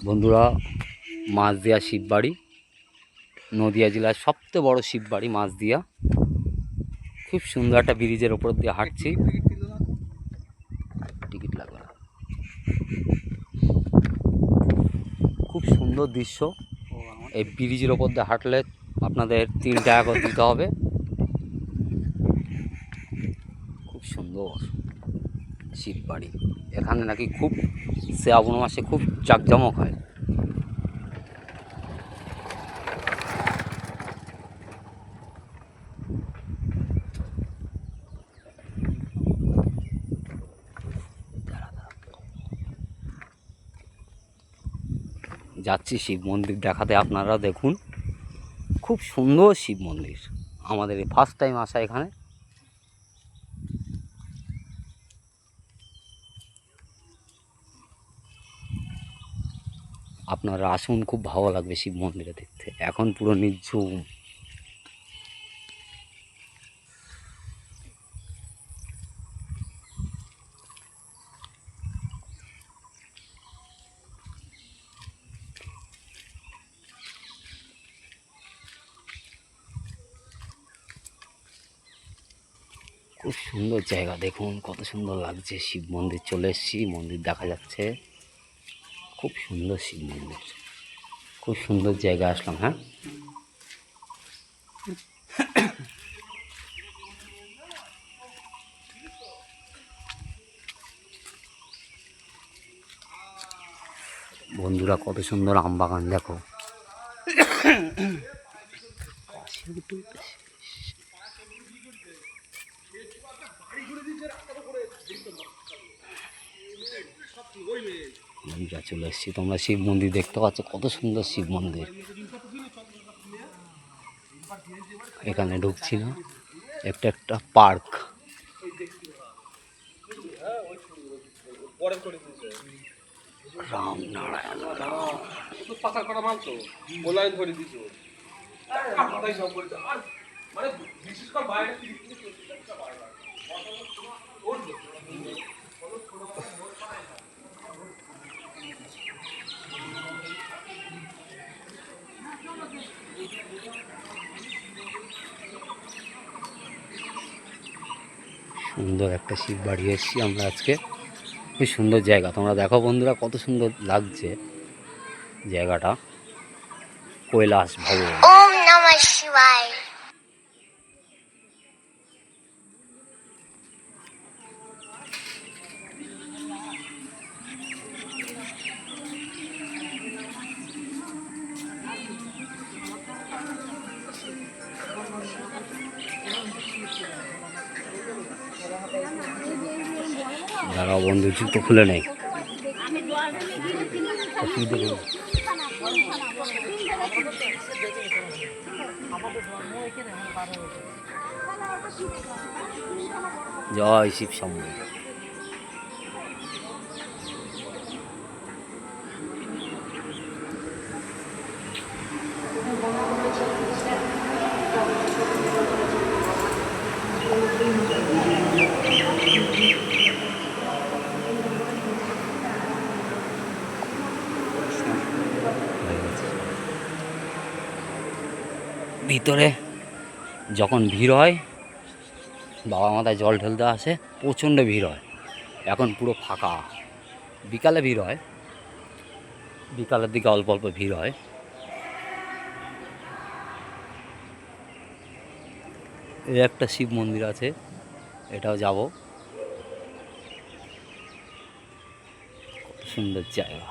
বন্ধুরা, মাছদিয়া শিববাড়ি নদিয়া জেলার সবচেয়ে বড় শিববাড়ি মাছদিয়া। খুব সুন্দর একটা ব্রিজের ওপর দিয়ে হাঁটছি। টিকিট লাগবে না। খুব সুন্দর দৃশ্য। এই ব্রিজের ওপর দিয়ে হাঁটলে আপনাদের 3 টাকা করে দিতে হবে। খুব সুন্দর শিববাড়ি। এখানে নাকি খুব শ্রাবণ মাসে খুব জাঁকজমক হয়। যাচ্ছি শিব মন্দির দেখাতে, আপনারা দেখুন। খুব সুন্দর শিব মন্দির। আমাদের এই ফার্স্ট টাইম আসা এখানে। আপনারা আসুন, খুব ভালো লাগবে শিব মন্দিরে দেখতে। এখন পুরো নির্ঝুম। খুব সুন্দর জায়গা, দেখুন কত সুন্দর লাগছে। শিব মন্দির চলে এসেছি, মন্দির দেখা যাচ্ছে। খুব সুন্দর শিব মন্দির, খুব সুন্দর জায়গা আসলাম। হ্যাঁ, বন্ধুরা কত সুন্দর আম বাগান দেখো। আমরা চলে এসেছি, তোমরা শিব মন্দির দেখতে পাচ্ছ, কত সুন্দর শিব মন্দির। এখানে ঢুকছি না, একটা পার্ক। রাম নারায়ণ রাম। সুন্দর একটা শিব বাড়ি এসেছি আমরা আজকে। খুব সুন্দর জায়গা, তোমরা দেখো বন্ধুরা কত সুন্দর লাগছে জায়গাটা। কৈলাস ভবন। ওম নমঃ শিবায়। দাঁড়াও বন্ধু, জুতো খুলে নেই। জয় শিব শম্ভু। ভিতরে যখন ভিড় হয়, বাবা মাথায় জল ঢেলতে আসে, প্রচণ্ড ভিড় হয়। এখন পুরো ফাঁকা। বিকালে ভিড় হয়, বিকালের দিকে অল্প অল্প ভিড় হয়। এই একটা শিব মন্দির আছে, এটাও যাব। কত সুন্দর জায়গা।